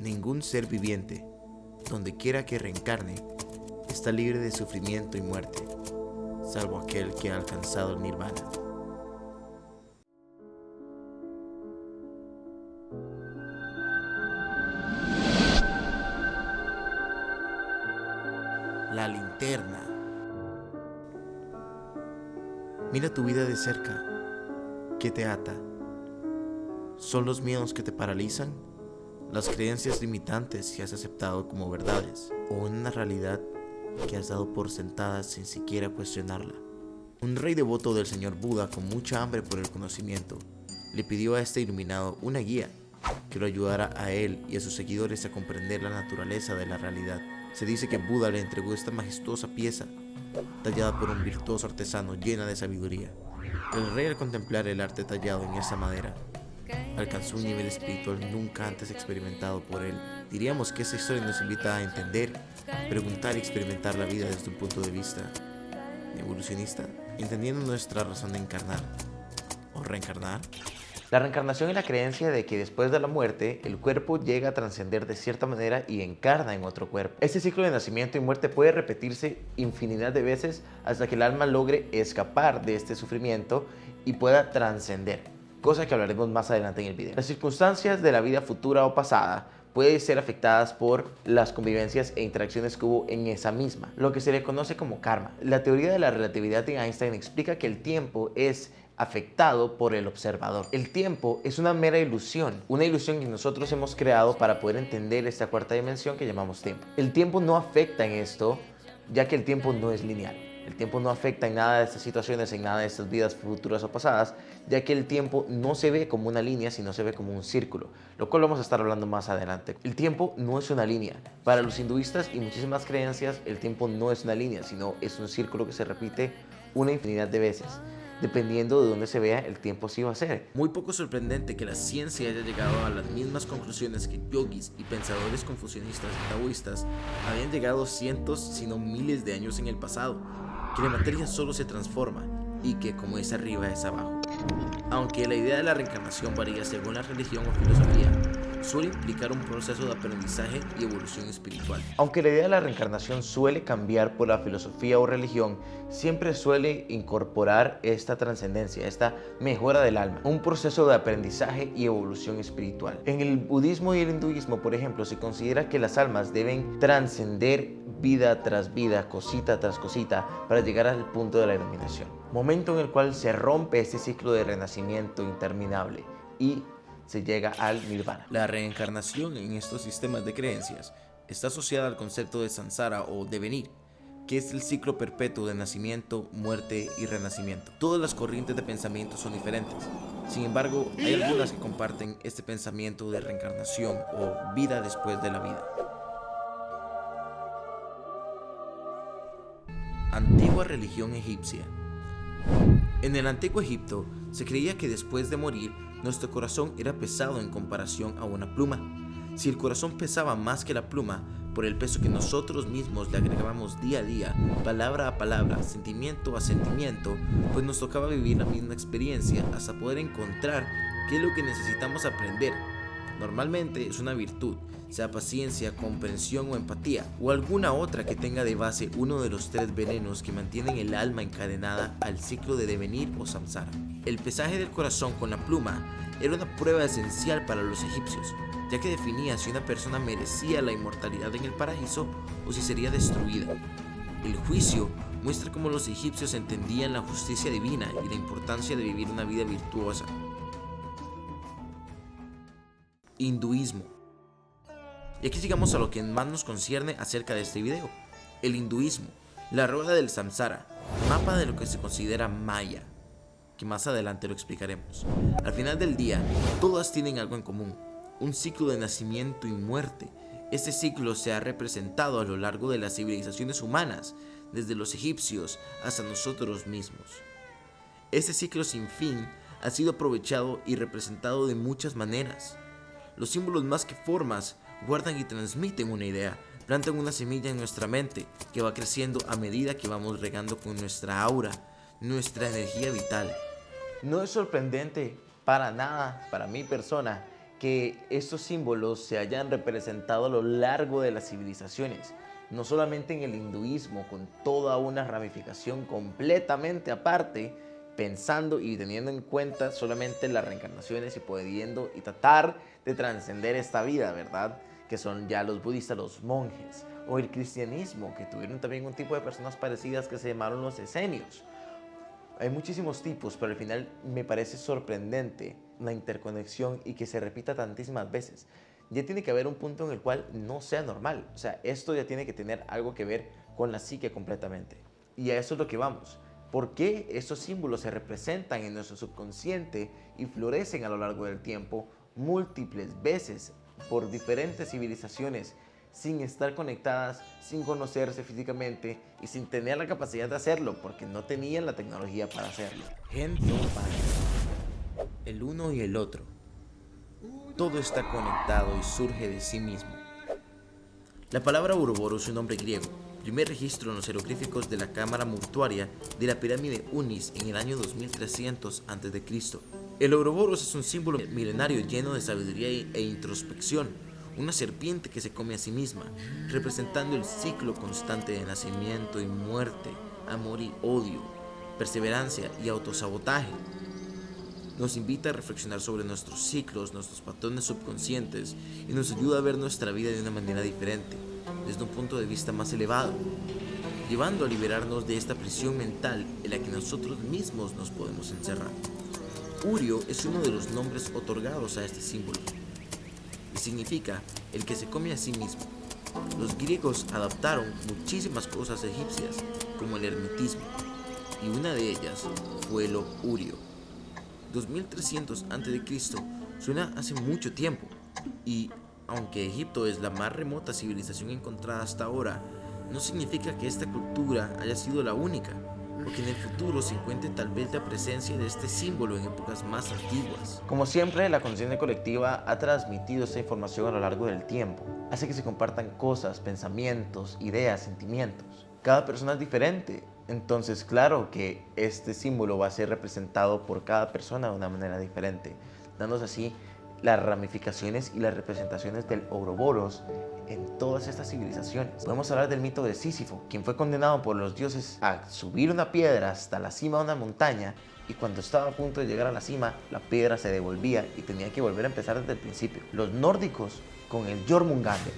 Ningún ser viviente, donde quiera que reencarne, está libre de sufrimiento y muerte, salvo aquel que ha alcanzado el nirvana. La linterna. Mira tu vida de cerca. ¿Qué te ata? ¿Son los miedos que te paralizan? ¿Las creencias limitantes que has aceptado como verdades? ¿O una realidad que has dado por sentada sin siquiera cuestionarla? Un rey devoto del señor Buda con mucha hambre por el conocimiento le pidió a este iluminado una guía que lo ayudara a él y a sus seguidores a comprender la naturaleza de la realidad. Se dice que Buda le entregó esta majestuosa pieza tallada por un virtuoso artesano llena de sabiduría. El rey, al contemplar el arte tallado en esa madera, alcanzó un nivel espiritual nunca antes experimentado por él. Diríamos que esta historia nos invita a entender, preguntar y experimentar la vida desde un punto de vista evolucionista, entendiendo nuestra razón de encarnar o reencarnar. La reencarnación es la creencia de que después de la muerte, el cuerpo llega a trascender de cierta manera y encarna en otro cuerpo. Este ciclo de nacimiento y muerte puede repetirse infinidad de veces hasta que el alma logre escapar de este sufrimiento y pueda trascender, cosa que hablaremos más adelante en el video. Las circunstancias de la vida futura o pasada pueden ser afectadas por las convivencias e interacciones que hubo en esa misma, lo que se le conoce como karma. La teoría de la relatividad de Einstein explica que el tiempo es afectado por el observador. El tiempo es una mera ilusión, una ilusión que nosotros hemos creado para poder entender esta cuarta dimensión que llamamos tiempo. El tiempo no afecta en esto, ya que el tiempo no es lineal. El tiempo no afecta en nada de estas situaciones, en nada de estas vidas futuras o pasadas, ya que el tiempo no se ve como una línea, sino se ve como un círculo, lo cual vamos a estar hablando más adelante. El tiempo no es una línea. Para los hinduistas y muchísimas creencias, el tiempo no es una línea, sino es un círculo que se repite una infinidad de veces. Dependiendo de dónde se vea, el tiempo sí va a ser. Muy poco sorprendente que la ciencia haya llegado a las mismas conclusiones que yogis y pensadores confucianistas y taoístas habían llegado cientos, si no miles de años en el pasado, que la materia solo se transforma y que como es arriba es abajo. Aunque la idea de la reencarnación varía según la religión o filosofía, suele implicar un proceso de aprendizaje y evolución espiritual. Aunque la idea de la reencarnación suele cambiar por la filosofía o religión, siempre suele incorporar esta trascendencia, esta mejora del alma, un proceso de aprendizaje y evolución espiritual. En el budismo y el hinduismo, por ejemplo, se considera que las almas deben trascender vida tras vida, cosita tras cosita, para llegar al punto de la iluminación. Momento en el cual se rompe este ciclo de renacimiento interminable y se llega al nirvana. La reencarnación en estos sistemas de creencias está asociada al concepto de samsara o devenir, que es el ciclo perpetuo de nacimiento, muerte y renacimiento. Todas las corrientes de pensamiento son diferentes. Sin embargo, hay algunas que comparten este pensamiento de reencarnación o vida después de la vida. Antigua religión egipcia. En el antiguo Egipto se creía que después de morir nuestro corazón era pesado en comparación a una pluma. Si el corazón pesaba más que la pluma, por el peso que nosotros mismos le agregábamos día a día, palabra a palabra, sentimiento a sentimiento, pues nos tocaba vivir la misma experiencia hasta poder encontrar qué es lo que necesitamos aprender. Normalmente es una virtud, sea paciencia, comprensión o empatía, o alguna otra que tenga de base uno de los tres venenos que mantienen el alma encadenada al ciclo de devenir o samsara. El pesaje del corazón con la pluma era una prueba esencial para los egipcios, ya que definía si una persona merecía la inmortalidad en el paraíso o si sería destruida. El juicio muestra cómo los egipcios entendían la justicia divina y la importancia de vivir una vida virtuosa. Hinduismo. Y aquí llegamos a lo que más nos concierne acerca de este video: el hinduismo, la rueda del samsara, mapa de lo que se considera maya, que más adelante lo explicaremos. Al final del día, todas tienen algo en común: un ciclo de nacimiento y muerte. Este ciclo se ha representado a lo largo de las civilizaciones humanas, desde los egipcios hasta nosotros mismos. Este ciclo sin fin ha sido aprovechado y representado de muchas maneras. Los símbolos más que formas guardan y transmiten una idea, plantan una semilla en nuestra mente que va creciendo a medida que vamos regando con nuestra aura, nuestra energía vital. No es sorprendente para nada, para mi persona, que estos símbolos se hayan representado a lo largo de las civilizaciones, no solamente en el hinduismo, con toda una ramificación completamente aparte, pensando y teniendo en cuenta solamente las reencarnaciones y pudiendo y tratar de trascender esta vida, ¿verdad? Que son ya los budistas, los monjes, o el cristianismo, que tuvieron también un tipo de personas parecidas que se llamaron los esenios. Hay muchísimos tipos, pero al final me parece sorprendente la interconexión y que se repita tantísimas veces. Ya tiene que haber un punto en el cual no sea normal. O sea, esto ya tiene que tener algo que ver con la psique completamente. Y a eso es lo que vamos. ¿Por qué estos símbolos se representan en nuestro subconsciente y florecen a lo largo del tiempo múltiples veces por diferentes civilizaciones sin estar conectadas, sin conocerse físicamente y sin tener la capacidad de hacerlo porque no tenían la tecnología para hacerlo? Gento Maya. El uno y el otro. Todo está conectado y surge de sí mismo. La palabra Ouroboros es un nombre griego, primer registro en los jeroglíficos de la cámara mortuaria de la pirámide Unis en el año 2300 a.C. El Ouroboros es un símbolo milenario lleno de sabiduría e introspección, una serpiente que se come a sí misma, representando el ciclo constante de nacimiento y muerte, amor y odio, perseverancia y autosabotaje. Nos invita a reflexionar sobre nuestros ciclos, nuestros patrones subconscientes y nos ayuda a ver nuestra vida de una manera diferente, desde un punto de vista más elevado, llevando a liberarnos de esta prisión mental en la que nosotros mismos nos podemos encerrar. Urio es uno de los nombres otorgados a este símbolo y significa el que se come a sí mismo. Los griegos adaptaron muchísimas cosas egipcias, como el hermetismo, y una de ellas fue el Urio. 2300 a.C. suena hace mucho tiempo, y aunque Egipto es la más remota civilización encontrada hasta ahora, no significa que esta cultura haya sido la única, o que en el futuro se encuentre tal vez la presencia de este símbolo en épocas más antiguas. Como siempre, la conciencia colectiva ha transmitido esta información a lo largo del tiempo. Hace que se compartan cosas, pensamientos, ideas, sentimientos. Cada persona es diferente, entonces claro que este símbolo va a ser representado por cada persona de una manera diferente, dándose así las ramificaciones y las representaciones del Ouroboros en todas estas civilizaciones. Podemos hablar del mito de Sísifo, quien fue condenado por los dioses a subir una piedra hasta la cima de una montaña, y cuando estaba a punto de llegar a la cima, la piedra se devolvía y tenía que volver a empezar desde el principio. Los nórdicos con el Jormungandr,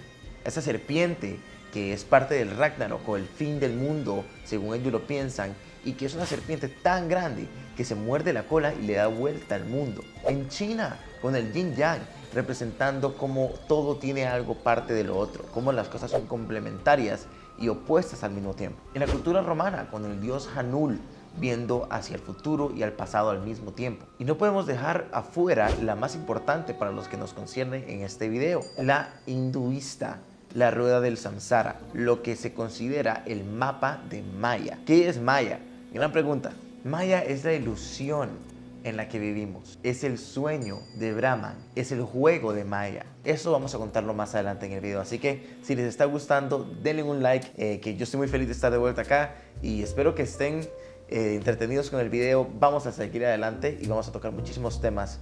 esa serpiente que es parte del Ragnarok o el fin del mundo, según ellos lo piensan, y que es una serpiente tan grande que se muerde la cola y le da vuelta al mundo. En China, con el Yin Yang, representando cómo todo tiene algo parte de lo otro, cómo las cosas son complementarias y opuestas al mismo tiempo. En la cultura romana, con el dios Hanul, viendo hacia el futuro y al pasado al mismo tiempo. Y no podemos dejar afuera la más importante para los que nos concierne en este video, la hinduista, la rueda del samsara, lo que se considera el mapa de Maya. ¿Qué es Maya? Gran pregunta. Maya es la ilusión en la que vivimos, es el sueño de Brahman, es el juego de Maya. Eso vamos a contarlo más adelante en el video, así que si les está gustando, denle un like, que yo estoy muy feliz de estar de vuelta acá y espero que estén entretenidos con el video. Vamos a seguir adelante y vamos a tocar muchísimos temas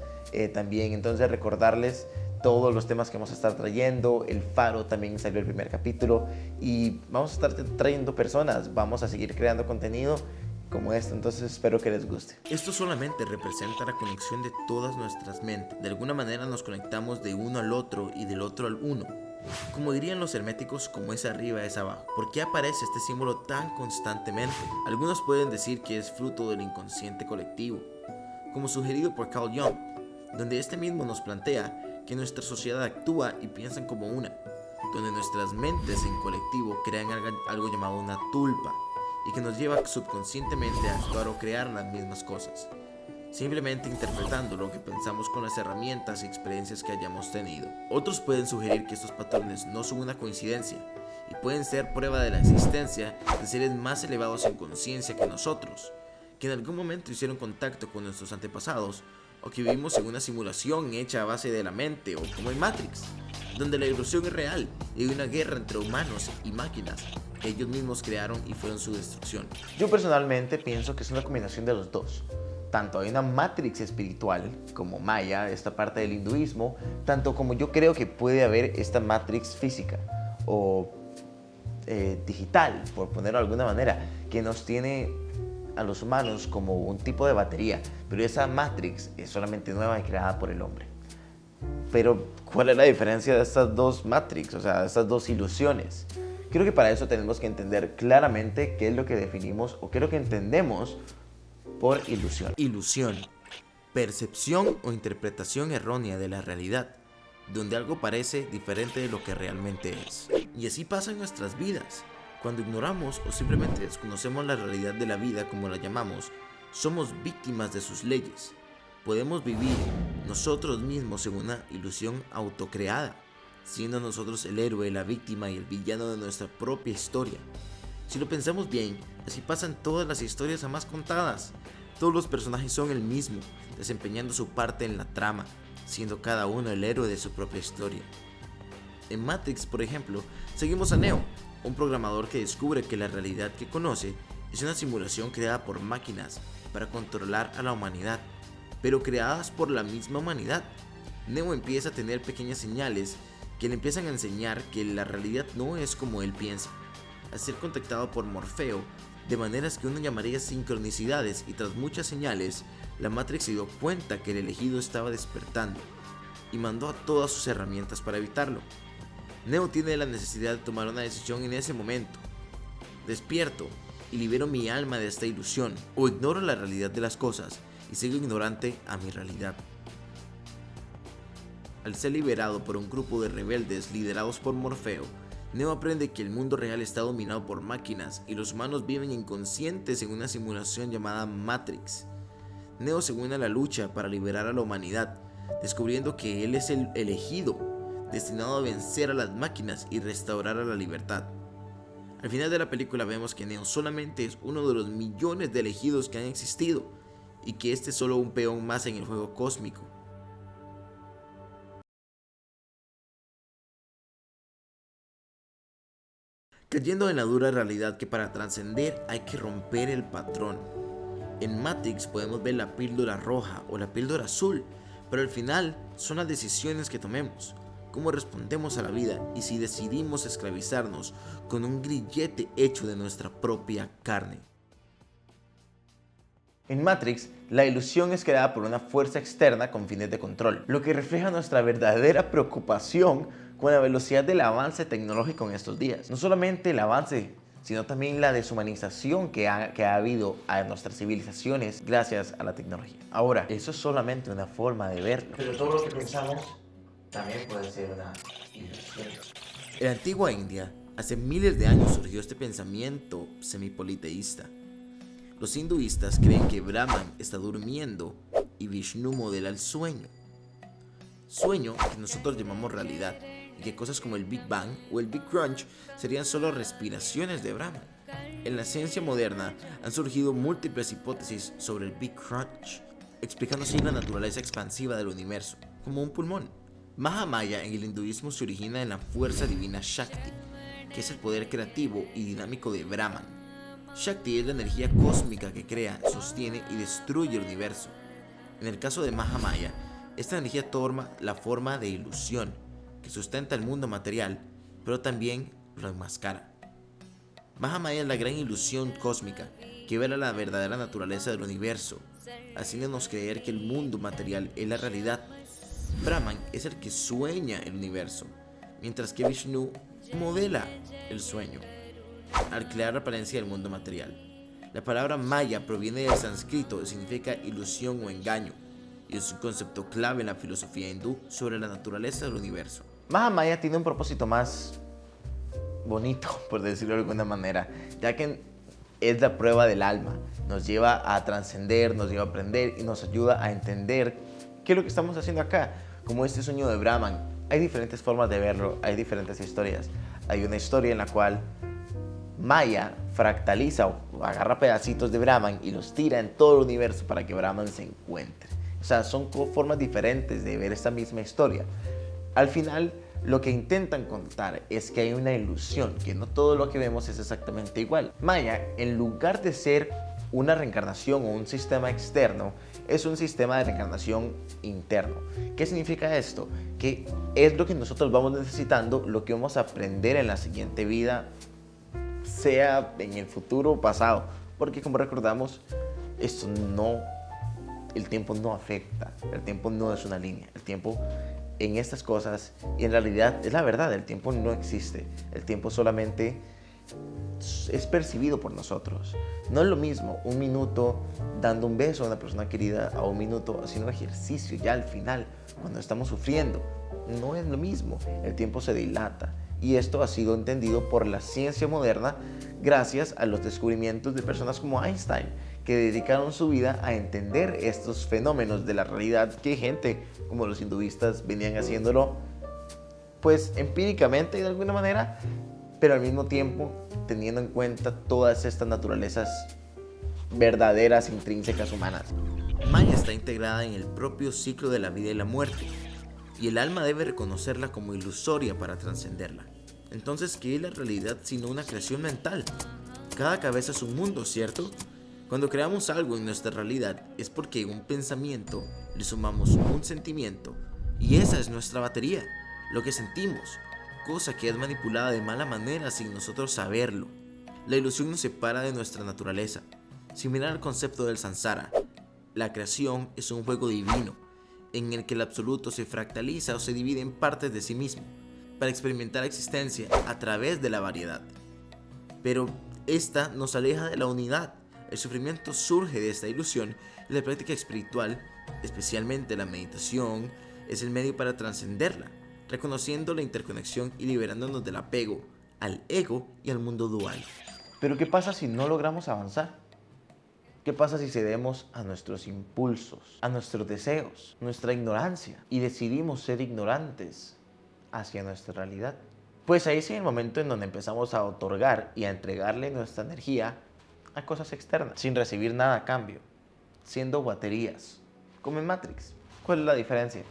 también, entonces recordarles todos los temas que vamos a estar trayendo. El Faro también salió el primer capítulo y vamos a estar trayendo personas, vamos a seguir creando contenido como esto, entonces espero que les guste. Esto solamente representa la conexión de todas nuestras mentes. De alguna manera nos conectamos de uno al otro y del otro al uno. Como dirían los herméticos, como es arriba es abajo. ¿Por qué aparece este símbolo tan constantemente? Algunos pueden decir que es fruto del inconsciente colectivo, como sugerido por Carl Jung, donde este mismo nos plantea que nuestra sociedad actúa y piensan como una, donde nuestras mentes en colectivo crean algo llamado una tulpa, y que nos lleva subconscientemente a actuar o crear las mismas cosas, simplemente interpretando lo que pensamos con las herramientas y experiencias que hayamos tenido. Otros pueden sugerir que estos patrones no son una coincidencia y pueden ser prueba de la existencia de seres más elevados en conciencia que nosotros, que en algún momento hicieron contacto con nuestros antepasados, o que vivimos en una simulación hecha a base de la mente, o como en Matrix, donde la ilusión es real y hay una guerra entre humanos y máquinas que ellos mismos crearon y fueron su destrucción. Yo personalmente pienso que es una combinación de los dos. tanto hay una Matrix espiritual como Maya, esta parte del hinduismo, tanto como yo creo que puede haber esta Matrix física o digital, por ponerlo de alguna manera, que nos tiene a los humanos como un tipo de batería, pero esa Matrix es solamente nueva y creada por el hombre. Pero, ¿cuál es la diferencia de estas dos Matrix, o sea, de estas dos ilusiones? Creo que para eso tenemos que entender claramente qué es lo que definimos o qué es lo que entendemos por ilusión. Ilusión, percepción o interpretación errónea de la realidad, donde algo parece diferente de lo que realmente es. Y así pasa en nuestras vidas. Cuando ignoramos o simplemente desconocemos la realidad de la vida como la llamamos, somos víctimas de sus leyes. Podemos vivir nosotros mismos en una ilusión autocreada, siendo nosotros el héroe, la víctima y el villano de nuestra propia historia. Si lo pensamos bien, así pasan todas las historias jamás contadas. Todos los personajes son el mismo, desempeñando su parte en la trama, siendo cada uno el héroe de su propia historia. En Matrix, por ejemplo, seguimos a Neo, un programador que descubre que la realidad que conoce es una simulación creada por máquinas para controlar a la humanidad, pero creadas por la misma humanidad. Neo empieza a tener pequeñas señales que le empiezan a enseñar que la realidad no es como él piensa, a ser contactado por Morfeo, de maneras que uno llamaría sincronicidades, y tras muchas señales, la Matrix se dio cuenta que el elegido estaba despertando, y mandó a todas sus herramientas para evitarlo. Neo tiene la necesidad de tomar una decisión en ese momento. ¿Despierto y libero mi alma de esta ilusión, o ignoro la realidad de las cosas y sigo ignorante a mi realidad? Al ser liberado por un grupo de rebeldes liderados por Morfeo, Neo aprende que el mundo real está dominado por máquinas y los humanos viven inconscientes en una simulación llamada Matrix. Neo se une a la lucha para liberar a la humanidad, descubriendo que él es el elegido, destinado a vencer a las máquinas y restaurar a la libertad. Al final de la película vemos que Neo solamente es uno de los millones de elegidos que han existido, y que este es solo un peón más en el juego cósmico. Cayendo en la dura realidad que para trascender hay que romper el patrón. En Matrix podemos ver la píldora roja o la píldora azul, pero al final son las decisiones que tomemos, cómo respondemos a la vida y si decidimos esclavizarnos con un grillete hecho de nuestra propia carne. En Matrix, la ilusión es creada por una fuerza externa con fines de control, lo que refleja nuestra verdadera preocupación con la velocidad del avance tecnológico en estos días. No solamente el avance, sino también la deshumanización que ha habido a nuestras civilizaciones gracias a la tecnología. Ahora, eso es solamente una forma de verlo, pero todo lo que pensamos también puede ser una ilusión. En la antigua India, hace miles de años surgió este pensamiento semipoliteísta. Los hinduistas creen que Brahman está durmiendo y Vishnu modela el sueño. Sueño que nosotros llamamos realidad, y que cosas como el Big Bang o el Big Crunch serían solo respiraciones de Brahman. En la ciencia moderna han surgido múltiples hipótesis sobre el Big Crunch, explicando así la naturaleza expansiva del universo, como un pulmón. Mahamaya en el hinduismo se origina en la fuerza divina Shakti, que es el poder creativo y dinámico de Brahman. Shakti es la energía cósmica que crea, sostiene y destruye el universo. En el caso de Mahamaya, esta energía toma la forma de ilusión, que sustenta el mundo material, pero también lo enmascara. Mahamaya es la gran ilusión cósmica que vela la verdadera naturaleza del universo, haciéndonos creer que el mundo material es la realidad. Brahman es el que sueña el universo, mientras que Vishnu modela el sueño, al crear la apariencia del mundo material. La palabra Maya proviene del sánscrito y significa ilusión o engaño, y es un concepto clave en la filosofía hindú sobre la naturaleza del universo. Mahamaya tiene un propósito más bonito, por decirlo de alguna manera, ya que es la prueba del alma, nos lleva a trascender, nos lleva a aprender y nos ayuda a entender qué es lo que estamos haciendo acá. Como este sueño de Brahman, hay diferentes formas de verlo, hay diferentes historias. Hay una historia en la cual Maya fractaliza o agarra pedacitos de Brahman y los tira en todo el universo para que Brahman se encuentre. O sea, son formas diferentes de ver esta misma historia. Al final, lo que intentan contar es que hay una ilusión, que no todo lo que vemos es exactamente igual. Maya, en lugar de ser una reencarnación o un sistema externo es un sistema de reencarnación interno. ¿Qué significa esto? Que es lo que nosotros vamos necesitando, lo que vamos a aprender en la siguiente vida, sea en el futuro o pasado. Porque como recordamos, el tiempo no afecta, el tiempo no es una línea, el tiempo en estas cosas, y en realidad es la verdad, el tiempo no existe, el tiempo solamente es percibido por nosotros. No es lo mismo un minuto dando un beso a una persona querida a un minuto haciendo ejercicio ya al final, cuando estamos sufriendo. No es lo mismo, el tiempo se dilata, y esto ha sido entendido por la ciencia moderna gracias a los descubrimientos de personas como Einstein, que dedicaron su vida a entender estos fenómenos de la realidad que gente como los hinduistas venían haciéndolo pues empíricamente de alguna manera, pero al mismo tiempo teniendo en cuenta todas estas naturalezas verdaderas, intrínsecas, humanas. Maya está integrada en el propio ciclo de la vida y la muerte, y el alma debe reconocerla como ilusoria para trascenderla. Entonces, ¿qué es la realidad sino una creación mental? Cada cabeza es un mundo, ¿cierto? Cuando creamos algo en nuestra realidad es porque en un pensamiento le sumamos un sentimiento, y esa es nuestra batería, lo que sentimos, cosa que es manipulada de mala manera sin nosotros saberlo. La ilusión nos separa de nuestra naturaleza. Similar al concepto del samsara, la creación es un juego divino, en el que el absoluto se fractaliza o se divide en partes de sí mismo, para experimentar existencia a través de la variedad. Pero esta nos aleja de la unidad. El sufrimiento surge de esta ilusión, y la práctica espiritual, especialmente la meditación, es el medio para trascenderla, reconociendo la interconexión y liberándonos del apego al ego y al mundo dual. Pero ¿qué pasa si no logramos avanzar? ¿Qué pasa si cedemos a nuestros impulsos, a nuestros deseos, nuestra ignorancia, y decidimos ser ignorantes hacia nuestra realidad? Pues ahí sí es el momento en donde empezamos a otorgar y a entregarle nuestra energía a cosas externas, sin recibir nada a cambio, siendo baterías, como en Matrix. ¿Cuál es la diferencia?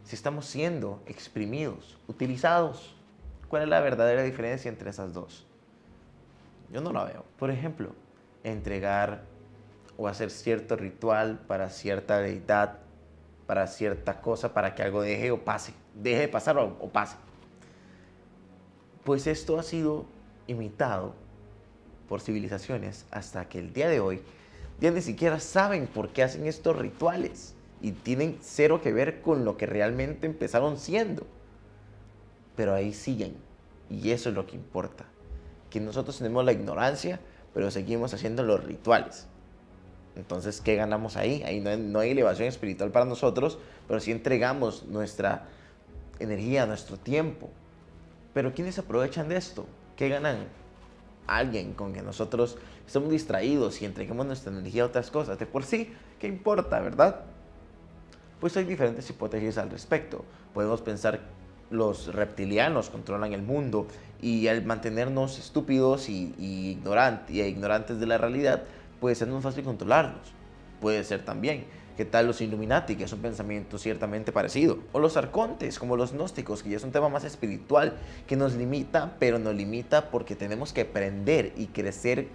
Si estamos siendo exprimidos, utilizados, ¿cuál es la verdadera diferencia entre esas dos? Yo no la veo. Por ejemplo, entregar o hacer cierto ritual para cierta deidad, para cierta cosa, para que algo deje o pase, deje de pasar o pase. Pues esto ha sido imitado por civilizaciones hasta que el día de hoy ya ni siquiera saben por qué hacen estos rituales y tienen cero que ver con lo que realmente empezaron siendo. Pero ahí siguen, y eso es lo que importa, que nosotros tenemos la ignorancia, pero seguimos haciendo los rituales. Entonces, ¿qué ganamos ahí? Ahí no hay elevación espiritual para nosotros, pero sí entregamos nuestra energía, nuestro tiempo. Pero ¿quiénes aprovechan de esto? ¿Qué ganan? Alguien con que nosotros estamos distraídos y entreguemos nuestra energía a otras cosas. De por sí, ¿qué importa, verdad? Pues hay diferentes hipótesis al respecto. Podemos pensar los reptilianos controlan el mundo, y al mantenernos estúpidos y ignorantes de la realidad, puede ser muy fácil controlarlos. Puede ser también, ¿qué tal los Illuminati, que es un pensamiento ciertamente parecido? O los arcontes, como los gnósticos, que ya es un tema más espiritual, que nos limita, pero nos limita porque tenemos que aprender y crecer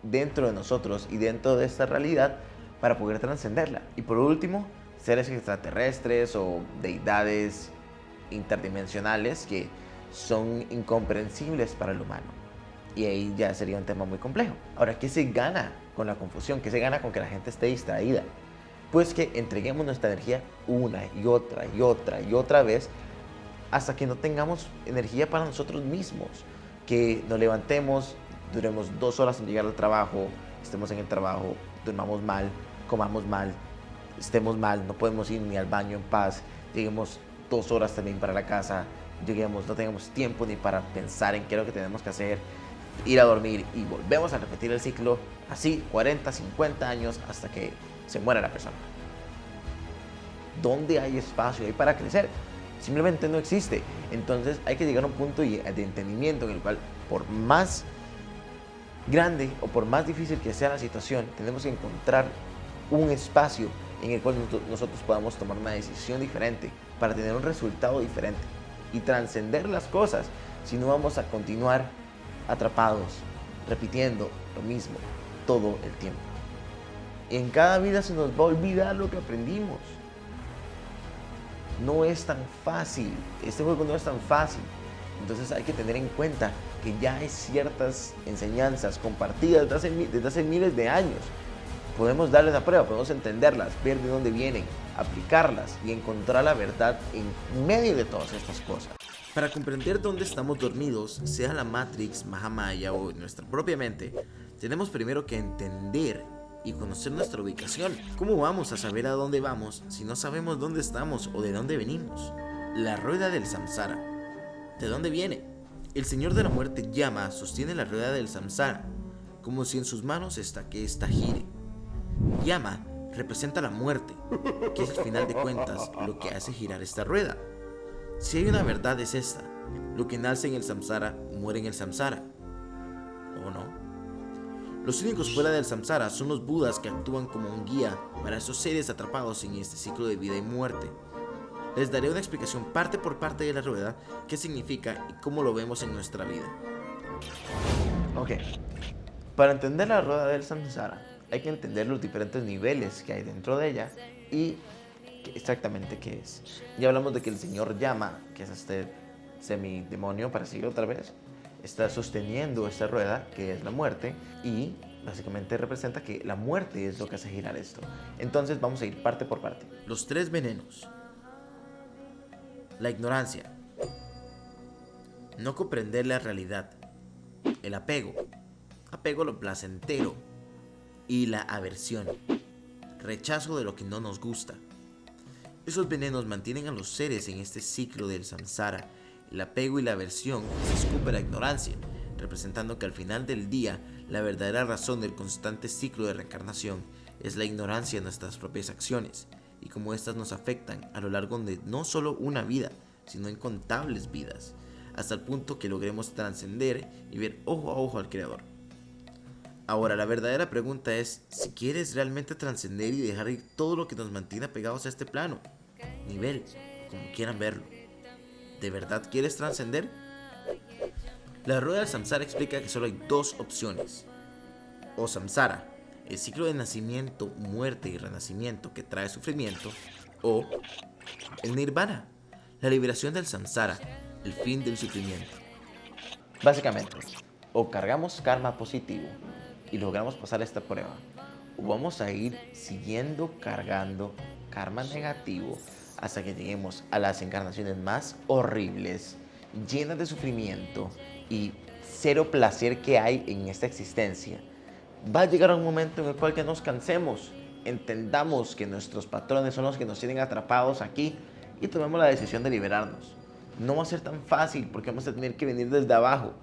dentro de nosotros y dentro de esta realidad para poder trascenderla. Y por último, seres extraterrestres o deidades interdimensionales que son incomprensibles para el humano. Y ahí ya sería un tema muy complejo. Ahora, ¿qué se gana con la confusión? ¿Qué se gana con que la gente esté distraída? Pues que entreguemos nuestra energía una y otra vez hasta que no tengamos energía para nosotros mismos. Que nos levantemos, duremos 2 horas en llegar al trabajo, estemos en el trabajo, durmamos mal, comamos mal, estemos mal, no podemos ir ni al baño en paz, lleguemos 2 horas también para la casa, no tengamos tiempo ni para pensar en qué es lo que tenemos que hacer, ir a dormir, y volvemos a repetir el ciclo así 40, 50 años hasta que se muera la persona. ¿Dónde hay espacio ahí para crecer? Simplemente no existe. Entonces hay que llegar a un punto de entendimiento en el cual, por más grande o por más difícil que sea la situación, tenemos que encontrar un espacio en el cual nosotros podamos tomar una decisión diferente para tener un resultado diferente y trascender las cosas. Si no, vamos a continuar atrapados, repitiendo lo mismo todo el tiempo. Y en cada vida se nos va a olvidar lo que aprendimos. No es tan fácil, este juego no es tan fácil. Entonces hay que tener en cuenta que ya hay ciertas enseñanzas compartidas desde hace miles de años. Podemos darle una prueba, podemos entenderlas, ver de dónde vienen, aplicarlas y encontrar la verdad en medio de todas estas cosas. Para comprender dónde estamos dormidos, sea la Matrix, Mahamaya o nuestra propia mente, tenemos primero que entender y conocer nuestra ubicación. ¿Cómo vamos a saber a dónde vamos si no sabemos dónde estamos o de dónde venimos? La rueda del samsara. ¿De dónde viene? El señor de la muerte Yama sostiene la rueda del samsara, como si en sus manos esta gire. Yama representa la muerte, que es al final de cuentas lo que hace girar esta rueda. Si hay una verdad es esta: lo que nace en el samsara muere en el samsara. ¿O no? Los únicos fuera del samsara son los budas, que actúan como un guía para esos seres atrapados en este ciclo de vida y muerte. Les daré una explicación parte por parte de la rueda, qué significa y cómo lo vemos en nuestra vida. Ok, para entender la rueda del samsara hay que entender los diferentes niveles que hay dentro de ella y exactamente qué es. Ya hablamos de que el señor Yama, que es este semidemonio, para seguir otra vez, está sosteniendo esta rueda, que es la muerte, y básicamente representa que la muerte es lo que hace girar esto. Entonces vamos a ir parte por parte. Los 3 venenos. La ignorancia. No comprender la realidad. El apego a lo placentero. Y la aversión. Rechazo de lo que no nos gusta. Esos venenos mantienen a los seres en este ciclo del samsara. El apego y la aversión se escupe la ignorancia, representando que al final del día la verdadera razón del constante ciclo de reencarnación es la ignorancia de nuestras propias acciones y cómo éstas nos afectan a lo largo de no solo una vida, sino incontables vidas, hasta el punto que logremos trascender y ver ojo a ojo al Creador. Ahora, la verdadera pregunta es si quieres realmente trascender y dejar ir todo lo que nos mantiene apegados a este plano, nivel, como quieran verlo. ¿De verdad quieres trascender? La rueda del samsara explica que solo hay 2 opciones. O samsara, el ciclo de nacimiento, muerte y renacimiento que trae sufrimiento. O el nirvana, la liberación del samsara, el fin del sufrimiento. Básicamente, o cargamos karma positivo y logramos pasar esta prueba, o vamos a ir siguiendo cargando karma negativo hasta que lleguemos a las encarnaciones más horribles, llenas de sufrimiento y cero placer que hay en esta existencia. Va a llegar un momento en el cual que nos cansemos, entendamos que nuestros patrones son los que nos tienen atrapados aquí y tomemos la decisión de liberarnos. No va a ser tan fácil porque vamos a tener que venir desde abajo,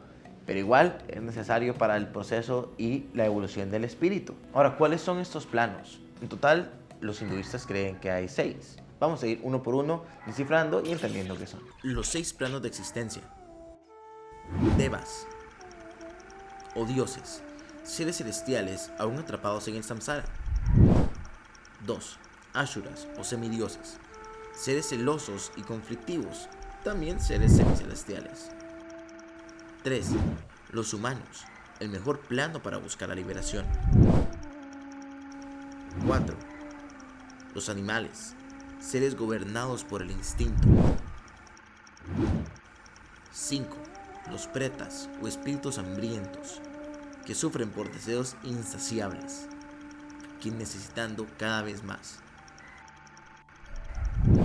pero igual es necesario para el proceso y la evolución del espíritu. Ahora, ¿cuáles son estos planos? En total, los hinduistas creen que hay 6. Vamos a ir uno por uno descifrando y entendiendo qué son. Los 6 planos de existencia. Devas, o dioses, seres celestiales aún atrapados en el samsara. 2. Ashuras, o semidioses, seres celosos y conflictivos, también seres semicelestiales. 3. Los humanos, el mejor plano para buscar la liberación. 4. Los animales, seres gobernados por el instinto. 5. Los pretas o espíritus hambrientos, que sufren por deseos insaciables, que necesitando cada vez más.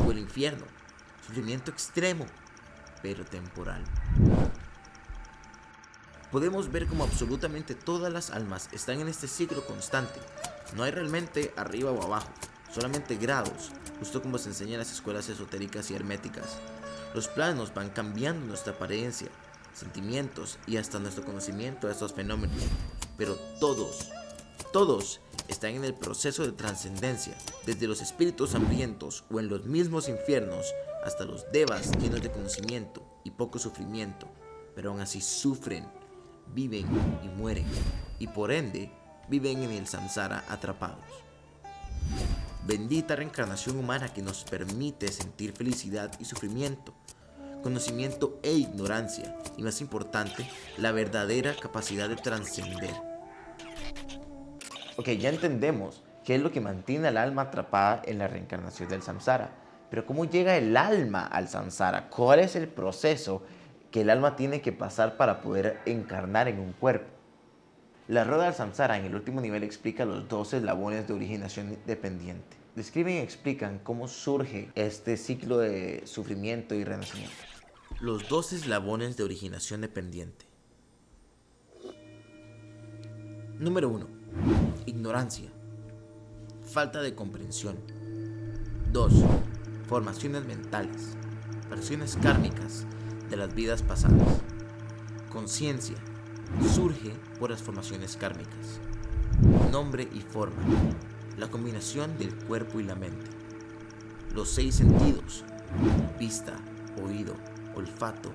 O el infierno, sufrimiento extremo, pero temporal. Podemos ver cómo absolutamente todas las almas están en este ciclo constante. No hay realmente arriba o abajo, solamente grados, justo como se enseña en las escuelas esotéricas y herméticas. Los planos van cambiando nuestra apariencia, sentimientos y hasta nuestro conocimiento de estos fenómenos, pero todos están en el proceso de trascendencia, desde los espíritus hambrientos o en los mismos infiernos hasta los devas llenos de conocimiento y poco sufrimiento, pero aún así sufren, viven y mueren, y por ende viven en el samsara atrapados. Bendita reencarnación humana que nos permite sentir felicidad y sufrimiento, conocimiento e ignorancia, y más importante, la verdadera capacidad de trascender. Ok, ya entendemos qué es lo que mantiene al alma atrapada en la reencarnación del samsara. Pero ¿cómo llega el alma al samsara? ¿Cuál es el proceso que el alma tiene que pasar para poder encarnar en un cuerpo? La rueda del samsara en el último nivel explica los 12 eslabones de originación dependiente. Describen y explican cómo surge este ciclo de sufrimiento y renacimiento. Los 12 eslabones de originación dependiente. Número 1. Ignorancia. Falta de comprensión. 2. Formaciones mentales. Versiones kármicas de las vidas pasadas. Conciencia. Surge por las formaciones kármicas. Nombre y forma. La combinación del cuerpo y la mente. Los 6 sentidos. Vista, oído, olfato,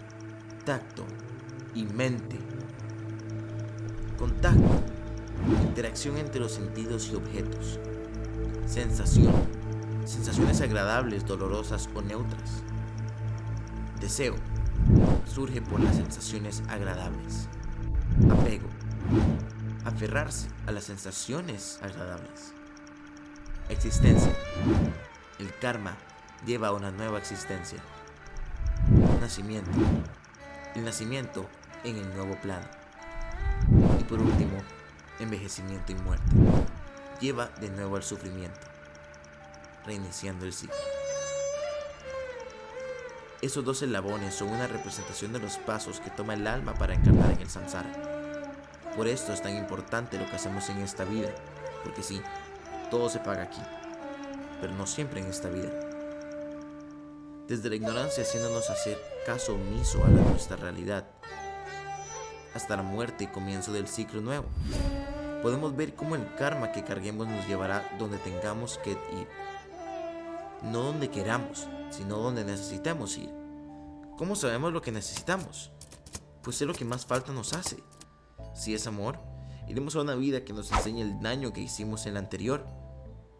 tacto y mente. Contacto. Interacción entre los sentidos y objetos. Sensación. Sensaciones agradables, dolorosas o neutras. Deseo. Surge por las sensaciones agradables. Apego. Aferrarse a las sensaciones agradables. Existencia. El karma lleva a una nueva existencia. Nacimiento. El nacimiento en el nuevo plano. Y por último, envejecimiento y muerte. Lleva de nuevo al sufrimiento, reiniciando el ciclo. Esos 2 eslabones son una representación de los pasos que toma el alma para encarnar en el samsara. Por esto es tan importante lo que hacemos en esta vida, porque sí, todo se paga aquí, pero no siempre en esta vida. Desde la ignorancia haciéndonos hacer caso omiso a nuestra realidad, hasta la muerte y comienzo del ciclo nuevo. Podemos ver cómo el karma que carguemos nos llevará donde tengamos que ir. No donde queramos, sino donde necesitemos ir. ¿Cómo sabemos lo que necesitamos? Pues es lo que más falta nos hace. Si es amor, iremos a una vida que nos enseñe el daño que hicimos en la anterior.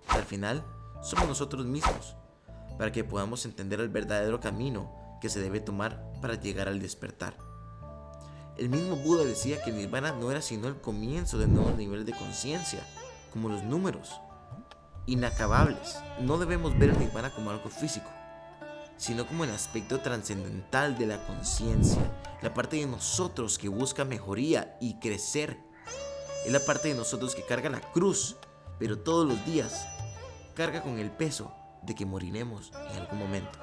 Al final, somos nosotros mismos, para que podamos entender el verdadero camino que se debe tomar para llegar al despertar. El mismo Buda decía que el nirvana no era sino el comienzo de nuevos niveles de conciencia, como los números, inacabables. No debemos ver el nirvana como algo físico, sino como el aspecto trascendental de la conciencia, la parte de nosotros que busca mejoría y crecer. Es la parte de nosotros que carga la cruz, pero todos los días carga con el peso de que moriremos en algún momento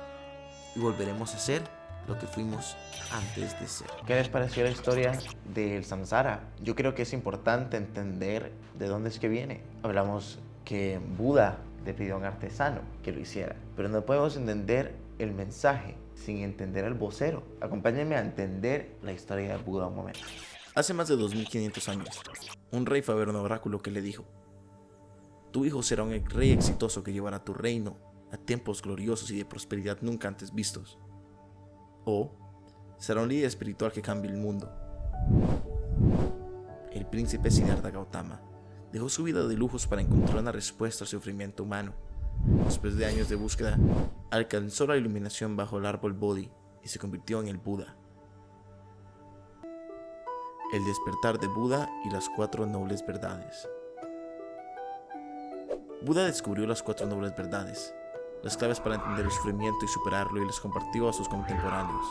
y volveremos a ser lo que fuimos antes de ser. ¿Qué les pareció la historia del samsara? Yo creo que es importante entender de dónde es que viene. Hablamos que Buda le pidió a un artesano que lo hiciera, pero no podemos entender el mensaje sin entender al vocero. Acompáñenme a entender la historia de Buda un momento. Hace más de 2500 años, un rey fue a ver un oráculo que le dijo: tu hijo será un rey exitoso que llevará tu reino a tiempos gloriosos y de prosperidad nunca antes vistos. O será un líder espiritual que cambie el mundo. El príncipe Siddhartha Gautama dejó su vida de lujos para encontrar una respuesta al sufrimiento humano. Después de años de búsqueda, alcanzó la iluminación bajo el árbol Bodhi y se convirtió en el Buda. El despertar de Buda y las 4 nobles verdades. Buda descubrió las 4 nobles verdades, las claves para entender el sufrimiento y superarlo, y las compartió a sus contemporáneos.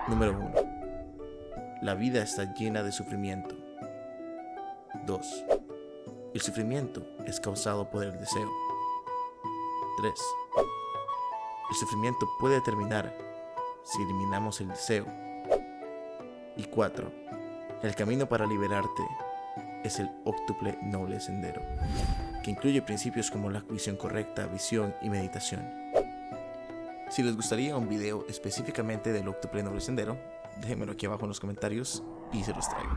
Número 1. La vida está llena de sufrimiento. 2. El sufrimiento es causado por el deseo. 3. El sufrimiento puede terminar si eliminamos el deseo. Y 4. El camino para liberarte es el óctuple noble sendero, que incluye principios como la visión correcta, visión y meditación. Si les gustaría un video específicamente del óctuple noble sendero, déjenmelo aquí abajo en los comentarios y se los traigo.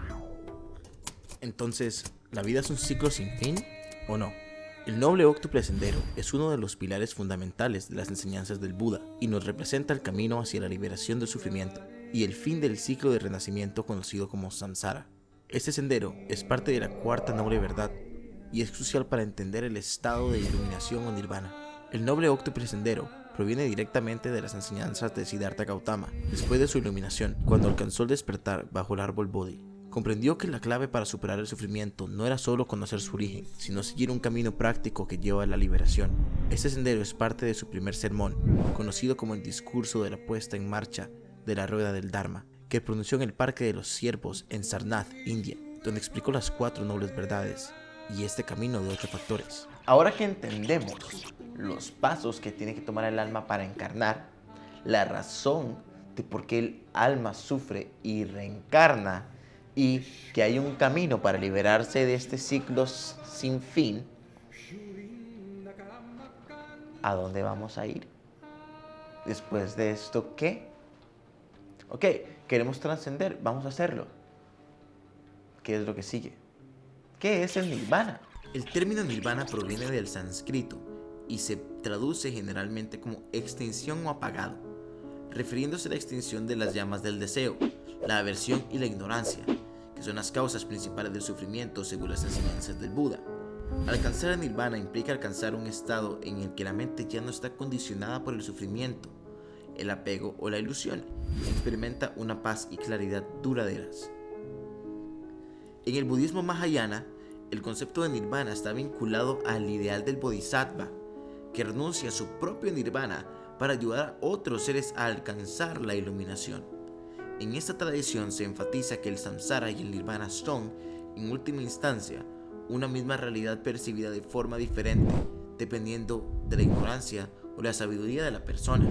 Entonces, ¿la vida es un ciclo sin fin o no? El noble óctuple sendero es uno de los pilares fundamentales de las enseñanzas del Buda y nos representa el camino hacia la liberación del sufrimiento y el fin del ciclo de renacimiento conocido como samsara. Este sendero es parte de la 4ª noble verdad y es crucial para entender el estado de iluminación o nirvana. El noble óctuple sendero proviene directamente de las enseñanzas de Siddhartha Gautama después de su iluminación, cuando alcanzó el despertar bajo el árbol Bodhi. Comprendió que la clave para superar el sufrimiento no era solo conocer su origen, sino seguir un camino práctico que lleva a la liberación. Este sendero es parte de su primer sermón, conocido como el discurso de la puesta en marcha de la rueda del Dharma, que pronunció en el Parque de los Ciervos en Sarnath, India, donde explicó las 4 nobles verdades y este camino de 8 factores. Ahora que entendemos los pasos que tiene que tomar el alma para encarnar, la razón de por qué el alma sufre y reencarna, y que hay un camino para liberarse de este ciclo sin fin, ¿a dónde vamos a ir? Después de esto, ¿qué? Ok, queremos trascender, vamos a hacerlo. ¿Qué es lo que sigue? ¿Qué es el nirvana? El término nirvana proviene del sánscrito y se traduce generalmente como extinción o apagado, refiriéndose a la extinción de las llamas del deseo, la aversión y la ignorancia, que son las causas principales del sufrimiento según las enseñanzas del Buda. Alcanzar el nirvana implica alcanzar un estado en el que la mente ya no está condicionada por el sufrimiento, el apego o la ilusión, y experimenta una paz y claridad duraderas. En el budismo mahayana, el concepto de nirvana está vinculado al ideal del bodhisattva, que renuncia a su propio nirvana para ayudar a otros seres a alcanzar la iluminación. En esta tradición se enfatiza que el samsara y el nirvana son, en última instancia, una misma realidad percibida de forma diferente, dependiendo de la ignorancia o la sabiduría de la persona.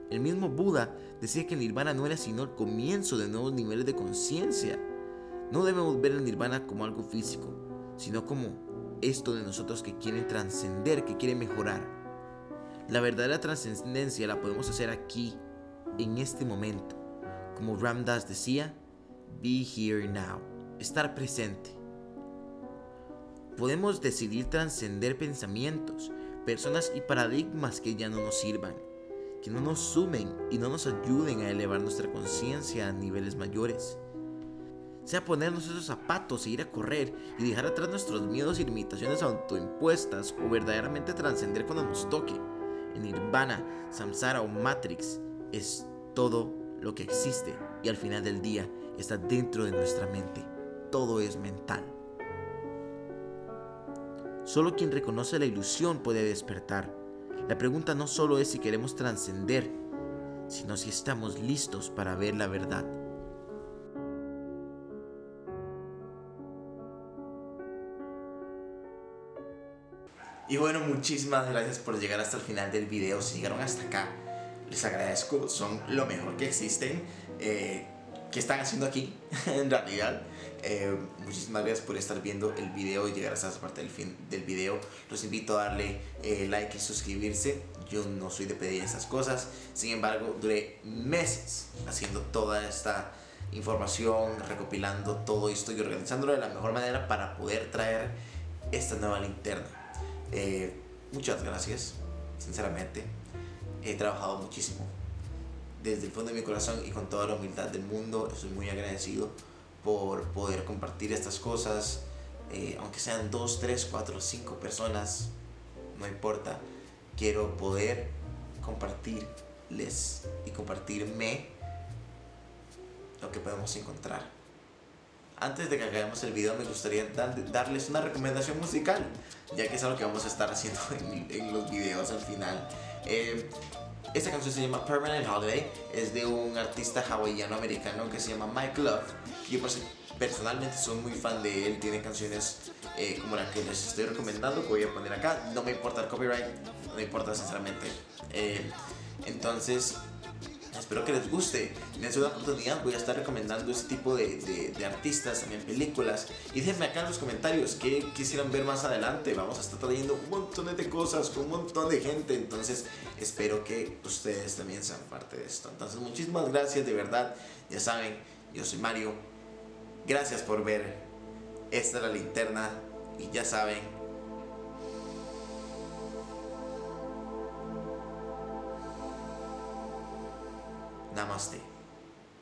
El mismo Buda decía que el nirvana no era sino el comienzo de nuevos niveles de conciencia. No debemos ver el nirvana como algo físico, sino como esto de nosotros que quieren trascender, que quieren mejorar. La verdadera trascendencia la podemos hacer aquí, en este momento. Como Ram Dass decía, be here now, estar presente. Podemos decidir trascender pensamientos, personas y paradigmas que ya no nos sirvan, que no nos sumen y no nos ayuden a elevar nuestra conciencia a niveles mayores. Sea ponernos esos zapatos e ir a correr y dejar atrás nuestros miedos y limitaciones autoimpuestas, o verdaderamente trascender cuando nos toque. El nirvana, samsara o matrix es todo lo que existe, y al final del día está dentro de nuestra mente. Todo es mental. Solo quien reconoce la ilusión puede despertar. La pregunta no solo es si queremos trascender, sino si estamos listos para ver la verdad. Y bueno, muchísimas gracias por llegar hasta el final del video. Si llegaron hasta acá, les agradezco. Son lo mejor que existen, que están haciendo aquí en realidad. Muchísimas gracias por estar viendo el video y llegar hasta esta parte del fin del video. Los invito a darle like y suscribirse. Yo no soy de pedir esas cosas, sin embargo duré meses haciendo toda esta información, recopilando todo esto y organizándolo de la mejor manera para poder traer esta nueva linterna. Muchas gracias, sinceramente. He trabajado muchísimo desde el fondo de mi corazón y con toda la humildad del mundo. Estoy muy agradecido por poder compartir estas cosas, aunque sean 2, 3, 4, 5 personas, no importa. Quiero poder compartirles y compartirme lo que podemos encontrar. Antes de que hagamos el video, me gustaría darles una recomendación musical, ya que es algo que vamos a estar haciendo en los videos al final. Esta canción se llama Permanent Holiday, es de un artista hawaiano-americano que se llama Mike Love. Yo personalmente soy muy fan de él, tiene canciones como la que les estoy recomendando, que voy a poner acá. No me importa el copyright, no me importa sinceramente. Entonces, espero que les guste. Dense una oportunidad, voy a estar recomendando este tipo de artistas, también películas. Y déjenme acá en los comentarios qué quisieran ver más adelante. Vamos a estar trayendo un montón de cosas con un montón de gente. Entonces espero que ustedes también sean parte de esto. Entonces muchísimas gracias, de verdad. Ya saben, yo soy Mario. Gracias por ver. Esta es la linterna. Y ya saben, namaste.